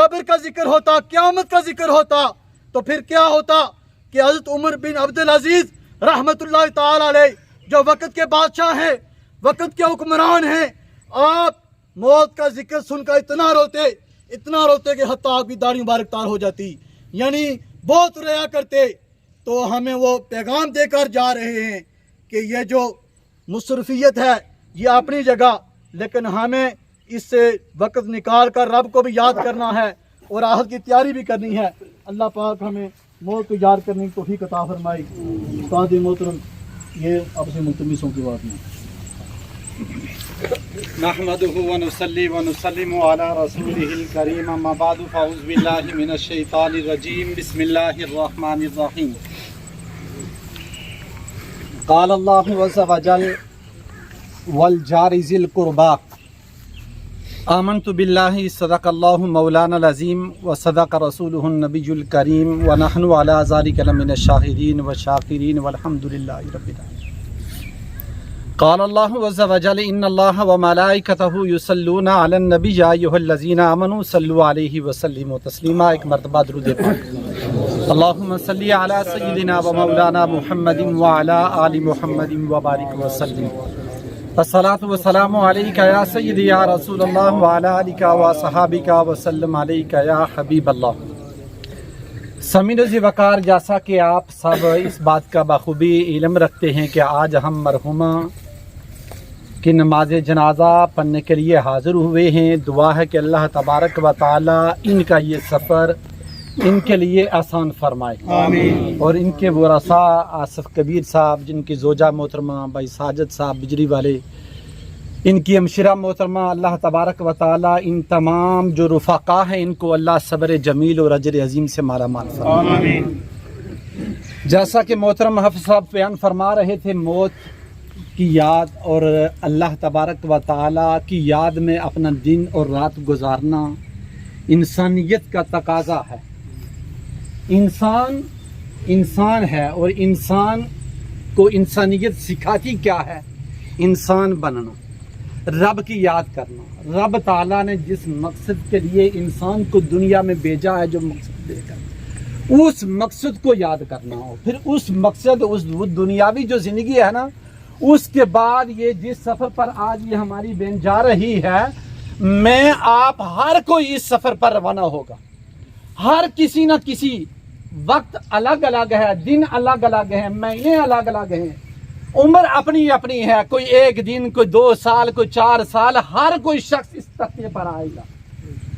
قبر کا ذکر ہوتا، قیامت کا ذکر ہوتا، تو پھر کیا ہوتا کہ حضرت عمر بن عبدالعزیز رحمت اللہ تعالی علیہ جو وقت کے بادشاہ ہیں، وقت کے حکمران ہیں، آپ موت کا ذکر سن کر اتنا روتے کہ حتیٰ آپ کی داڑھی مبارک تار ہو جاتی، یعنی بہت رویا کرتے۔ تو ہمیں وہ پیغام دے کر جا رہے ہیں کہ یہ جو مصرفیت ہے یہ اپنی جگہ، لیکن ہمیں اس سے وقت نکال کر رب کو بھی یاد کرنا ہے اور آخرت کی تیاری بھی کرنی ہے۔ اللہ پاک ہمیں موت کو یاد کرنے کی توفیق عطا فرمائی۔ استاد محترم، یہ آپ سے ملتمسوں کی بات نہیں۔ نحمده ونصلي ونسلم على رسوله الكريم اما بعد فاعوذ بالله من الشيطان الرجيم بسم الله الرحمن الرحيم قال الله عز وجل والجار ذي القربى آمنت بالله صدق الله مولانا العظيم وصدق رسوله النبي الكريم ونحن على ذلك لمن الشاهدين والشاكرين والحمد لله رب العالمين قال الله عز وجل ان الله وملائكته يصلون على النبي يا ايها الذين امنوا صلوا عليه وسلموا تسليما۔ ایک مرتبہ درود پاک۔ اللهم صل على سيدنا ومولانا محمد وعلى آل محمد وبارك وسلم۔ الصلاة والسلام عليك يا سيدي يا رسول الله وعلى آلك وصحابك وسلم عليك يا حبيب الله۔ سمین و وقار، جیسا کہ آپ سب اس بات کا بخوبی علم رکھتے ہیں کہ آج ہم مرحومہ کی نماز جنازہ پڑھنے کے لیے حاضر ہوئے ہیں۔ دعا ہے کہ اللہ تبارک و تعالی ان کا یہ سفر ان کے لیے آسان فرمائے، آمین۔ اور ان کے ورثاء آصف کبیر صاحب، جن کی زوجہ محترمہ بھائی ساجد صاحب بجری والے، ان کی ہمشیرہ محترمہ، اللہ تبارک و تعالی ان تمام جو رفقا ہیں ان کو اللہ صبر جمیل اور اجر عظیم سے مالا مال فرمائے، آمین۔ جیسا کہ محترم حافظ صاحب بیان فرما رہے تھے، موت کی یاد اور اللہ تبارک و تعالی کی یاد میں اپنا دن اور رات گزارنا انسانیت کا تقاضا ہے۔ انسان ہے اور انسان کو انسانیت سکھاتی کیا ہے؟ انسان بننا، رب کی یاد کرنا۔ رب تعالیٰ نے جس مقصد کے لیے انسان کو دنیا میں بھیجا ہے، جو مقصد دے کر اس مقصد کو یاد کرنا ہو، پھر اس مقصد، اس دنیاوی جو زندگی ہے نا، اس کے بعد یہ جس سفر پر آج یہ ہماری بہن جا رہی ہے، میں آپ ہر کوئی اس سفر پر روانہ ہوگا۔ ہر کسی نہ کسی وقت الگ الگ ہے، دن الگ الگ ہیں، مہینے الگ الگ ہیں، عمر اپنی اپنی ہے، کوئی 1 دن، کوئی 2 سال، کوئی 4 سال، ہر کوئی شخص اس تختے پر آئے گا۔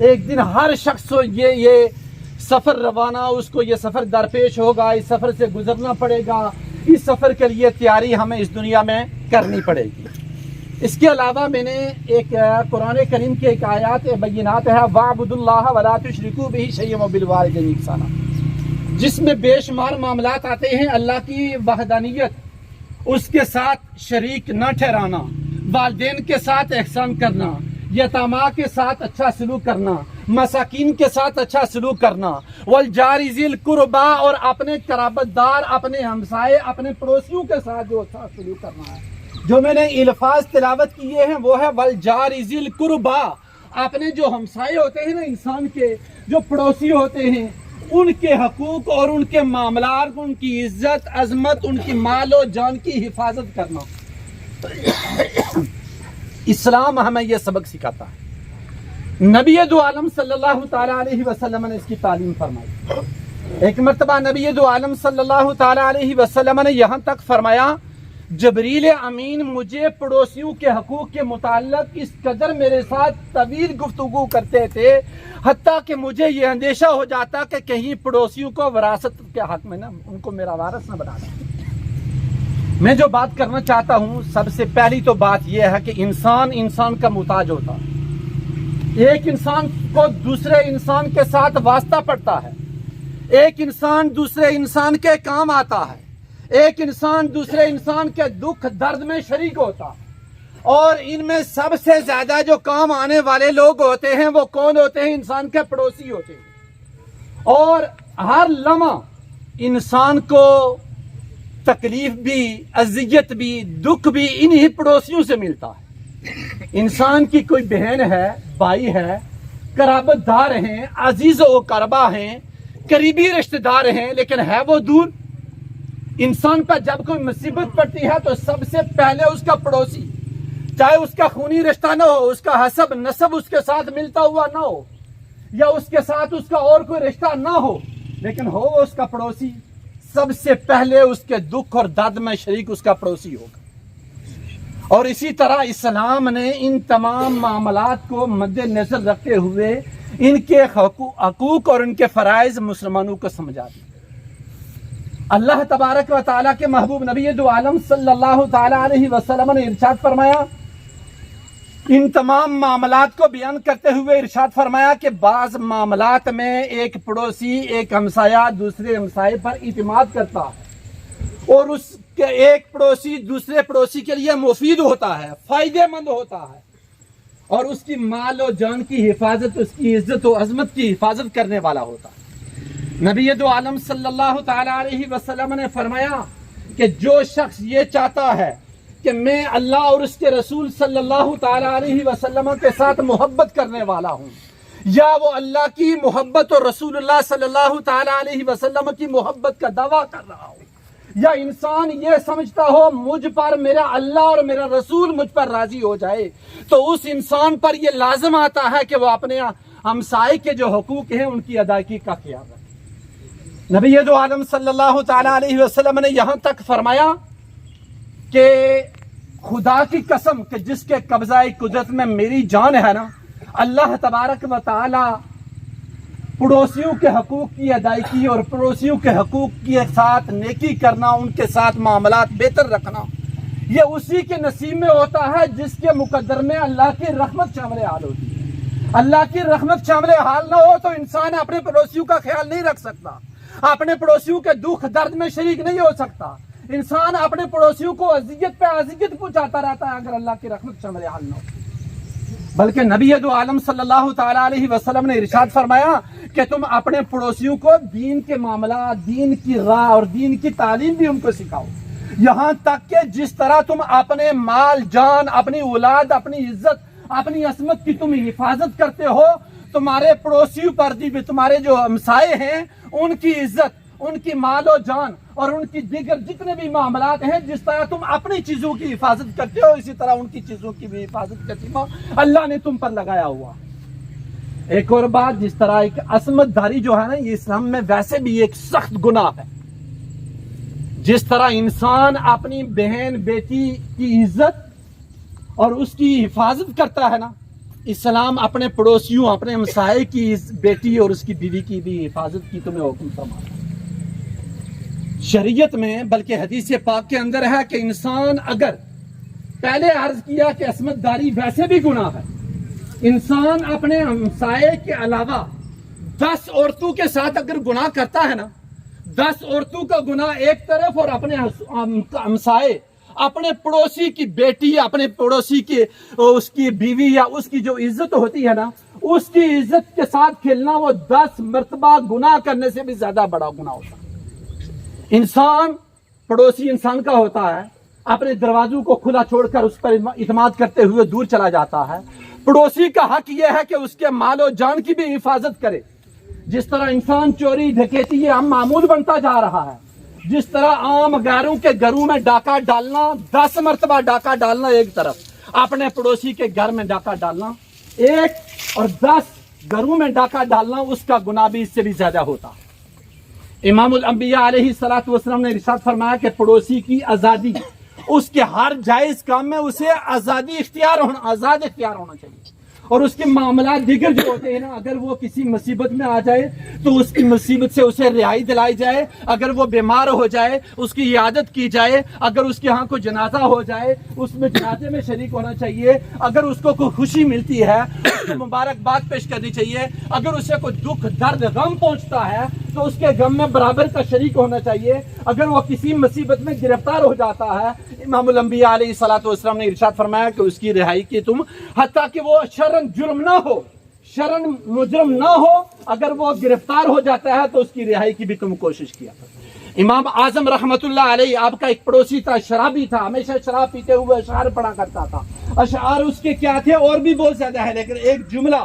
ایک دن ہر شخص کو یہ سفر روانہ، اس کو یہ سفر درپیش ہوگا، اس سفر سے گزرنا پڑے گا۔ اس سفر کے لیے تیاری ہمیں اس دنیا میں کرنی پڑے گی۔ اس کے علاوہ میں نے ایک قرآن کریم کے ایک آیات بینات ہے، وَاعْبُدُوا اللَّهَ وَلَا تُشْرِكُوا بِهِ شَيْئًا وَبِالْوَالِدَيْنِ إِحْسَانًا، جس میں بے شمار معاملات آتے ہیں۔ اللہ کی وحدانیت، اس کے ساتھ شریک نہ ٹھہرانا، والدین کے ساتھ احسان کرنا، یتاماں کے ساتھ اچھا سلوک کرنا، مساکین کے ساتھ اچھا سلوک کرنا، والجار ذی القربیٰ، اور اپنے قرابت دار، اپنے ہمسائے، اپنے پڑوسیوں کے ساتھ جو اچھا سلوک کرنا ہے۔ جو میں نے الفاظ تلاوت کیے ہیں وہ ہے والجار ذی القربیٰ، اپنے جو ہمسائے ہوتے ہیں نا، انسان کے جو پڑوسی ہوتے ہیں، ان کے حقوق اور ان کے معاملات، ان کی عزت عظمت، ان کی مال و جان کی حفاظت کرنا۔ اسلام ہمیں یہ سبق سکھاتا ہے۔ نبی دو عالم صلی اللہ تعالی علیہ وسلم نے اس کی تعلیم فرمائی۔ ایک مرتبہ نبی دو عالم صلی اللہ تعالی علیہ وسلم نے یہاں تک فرمایا، جبریل امین مجھے پڑوسیوں کے حقوق کے متعلق اس قدر میرے ساتھ طویل گفتگو کرتے تھے، حتیٰ کہ مجھے یہ اندیشہ ہو جاتا کہ کہیں پڑوسیوں کو وراثت کے حق میں نہ، ان کو میرا وارث نہ بنا دیں۔ میں جو بات کرنا چاہتا ہوں، سب سے پہلی تو بات یہ ہے کہ انسان کا محتاج ہوتا ہے۔ ایک انسان کو دوسرے انسان کے ساتھ واسطہ پڑتا ہے، ایک انسان دوسرے انسان کے کام آتا ہے، ایک انسان دوسرے انسان کے دکھ درد میں شریک ہوتا ہے۔ اور ان میں سب سے زیادہ جو کام آنے والے لوگ ہوتے ہیں وہ کون ہوتے ہیں؟ انسان کے پڑوسی ہوتے ہیں۔ اور ہر لمحہ انسان کو تکلیف بھی، اذیت بھی، دکھ بھی انہی پڑوسیوں سے ملتا ہے۔ انسان کی کوئی بہن ہے، بھائی ہے، قرابت دار ہیں، عزیز و قربا ہیں، قریبی رشتہ دار ہیں، لیکن ہے وہ دور۔ انسان پر جب کوئی مصیبت پڑتی ہے تو سب سے پہلے اس کا پڑوسی، چاہے اس کا خونی رشتہ نہ ہو، اس کا حسب نسب اس کے ساتھ ملتا ہوا نہ ہو، یا اس کے ساتھ اس کا اور کوئی رشتہ نہ ہو، لیکن ہو وہ اس کا پڑوسی، سب سے پہلے اس کے دکھ اور درد میں شریک اس کا پڑوسی ہوگا۔ اور اسی طرح اسلام نے ان تمام معاملات کو مد نظر رکھتے ہوئے ان کے حقوق اور ان کے فرائض مسلمانوں کو سمجھا دیا۔ اللہ تبارک و تعالیٰ کے محبوب نبی دو عالم صلی اللہ تعالیٰ علیہ وسلم نے ارشاد فرمایا، ان تمام معاملات کو بیان کرتے ہوئے ارشاد فرمایا کہ بعض معاملات میں ایک پڑوسی ایک ہمسایہ دوسرے ہمسائے پر اعتماد کرتا ہے، اور اس کے ایک پڑوسی دوسرے پڑوسی کے لیے مفید ہوتا ہے، فائدہ مند ہوتا ہے، اور اس کی مال و جان کی حفاظت، اس کی عزت و عظمت کی حفاظت کرنے والا ہوتا ہے۔ نبی دو عالم صلی اللہ تعالیٰ علیہ وسلم نے فرمایا کہ جو شخص یہ چاہتا ہے کہ میں اللہ اور اس کے رسول صلی اللہ تعالیٰ علیہ وسلم کے ساتھ محبت کرنے والا ہوں، یا وہ اللہ کی محبت اور رسول اللہ صلی اللہ تعالیٰ علیہ وسلم کی محبت کا دعویٰ کر رہا ہو، یا انسان یہ سمجھتا ہو مجھ پر میرا اللہ اور میرا رسول مجھ پر راضی ہو جائے، تو اس انسان پر یہ لازم آتا ہے کہ وہ اپنے ہمسائے کے جو حقوق ہیں ان کی ادائیگی کا خیال رکھے۔ نبی دو عالم صلی اللہ تعالیٰ علیہ وسلم نے یہاں تک فرمایا کہ خدا کی قسم کہ جس کے قبضہ قدرت میں میری جان ہے نا، اللہ تبارک و تعالی پڑوسیوں کے حقوق کی ادائیگی اور پڑوسیوں کے حقوق کے ساتھ نیکی کرنا، ان کے ساتھ معاملات بہتر رکھنا، یہ اسی کے نصیب میں ہوتا ہے جس کے مقدر میں اللہ کی رحمت شامل حال ہوتی ہے۔ اللہ کی رحمت شامل حال نہ ہو تو انسان اپنے پڑوسیوں کا خیال نہیں رکھ سکتا، اپنے پڑوسیوں کے دکھ درد میں شریک نہیں ہو سکتا، انسان اپنے پڑوسیوں کو اذیت پہ اذیت پہنچاتا رہتا ہے اگر اللہ کی رحمت شامل حال نہ ہو۔ بلکہ نبی دو عالم صلی اللہ تعالیٰ علیہ وسلم نے ارشاد فرمایا کہ تم اپنے پڑوسیوں کو دین کے معاملات، دین کی راہ اور دین کی تعلیم بھی ان کو سکھاؤ، یہاں تک کہ جس طرح تم اپنے مال جان، اپنی اولاد، اپنی عزت، اپنی عصمت کی تم حفاظت کرتے ہو، تمہارے پڑوسیوں پر بھی، تمہارے جو ہمسائے ہیں ان کی عزت، ان کی مال و جان اور ان کی دیگر جتنے بھی معاملات ہیں، جس طرح تم اپنی چیزوں کی حفاظت کرتے ہو اسی طرح ان کی چیزوں کی بھی حفاظت کا ذمہ اللہ نے تم پر لگایا ہوا۔ ایک اور بات، جس طرح ایک عصمت داری جو ہے نا، یہ اسلام میں ویسے بھی ایک سخت گناہ ہے، جس طرح انسان اپنی بہن بیٹی کی عزت اور اس کی حفاظت کرتا ہے نا، اسلام اپنے پڑوسیوں، اپنے ہمسائے کی بیٹی اور اس کی بیوی کی بھی حفاظت کی تمہیں حکم فرماتا ہے۔ شریعت میں بلکہ حدیث پاک کے اندر ہے کہ انسان اگر، پہلے عرض کیا کہ عصمت داری ویسے بھی گناہ ہے، انسان اپنے ہمسائے کے علاوہ 10 عورتوں کے ساتھ اگر گناہ کرتا ہے نا، 10 عورتوں کا گناہ ایک طرف اور اپنے ہمسائے، اپنے پڑوسی کی بیٹی، اپنے پڑوسی کی اس کی بیوی یا اس کی جو عزت ہوتی ہے نا، اس کی عزت کے ساتھ کھیلنا وہ 10 مرتبہ گناہ کرنے سے بھی زیادہ بڑا گناہ ہوتا ہے۔ انسان، پڑوسی انسان کا ہوتا ہے، اپنے دروازوں کو کھلا چھوڑ کر اس پر اعتماد کرتے ہوئے دور چلا جاتا ہے۔ پڑوسی کا حق یہ ہے کہ اس کے مال و جان کی بھی حفاظت کرے۔ جس طرح انسان چوری ڈکیتی یہ عام معمول بنتا جا رہا ہے، جس طرح عام غیروں کے گھروں میں ڈاکہ ڈالنا، 10 مرتبہ ڈاکہ ڈالنا ایک طرف، اپنے پڑوسی کے گھر میں ڈاکہ ڈالنا ایک، اور 10 گھروں میں ڈاکہ ڈالنا اس کا گناہ بھی اس سے بھی زیادہ ہوتا ہے۔ امام الانبیاء علیہ الصلوۃ والسلام نے ارشاد فرمایا کہ پڑوسی کی آزادی، اس کے ہر جائز کام میں اسے آزاد اختیار ہونا چاہیے، اور اس کے معاملات دیگر جو ہوتے ہیں نا، اگر وہ کسی مصیبت میں آ جائے تو اس کی مصیبت سے اسے رہائی دلائی جائے، اگر وہ بیمار ہو جائے اس کی عیادت کی جائے، اگر اس کے ہاں کوئی جنازہ ہو جائے اس میں جنازے میں شریک ہونا چاہیے، اگر اس کو کوئی خوشی ملتی ہے اس کو مبارکباد پیش کرنی چاہیے، اگر اسے کوئی دکھ درد غم پہنچتا ہے تو اس کے غم میں برابر کا شریک ہونا چاہیے، اگر وہ کسی مصیبت میں گرفتار ہو جاتا ہے، امام الانبیاء علیہ الصلوۃ والسلام نے ارشاد فرمایا کہ اس کی رہائی کی تم، حتیٰ کہ وہ شرن جرم نہ ہو، شرن مجرم نہ ہو، اگر وہ گرفتار ہو جاتا ہے تو اس کی رہائی کی بھی تم کوشش کیا۔ امام اعظم رحمت اللہ علیہ، آپ کا ایک پڑوسی تھا، شرابی تھا، ہمیشہ شراب پیتے ہوئے اشعار پڑھا کرتا تھا۔ اشعار اس کے کیا تھے اور بھی بہت زیادہ ہے، لیکن ایک جملہ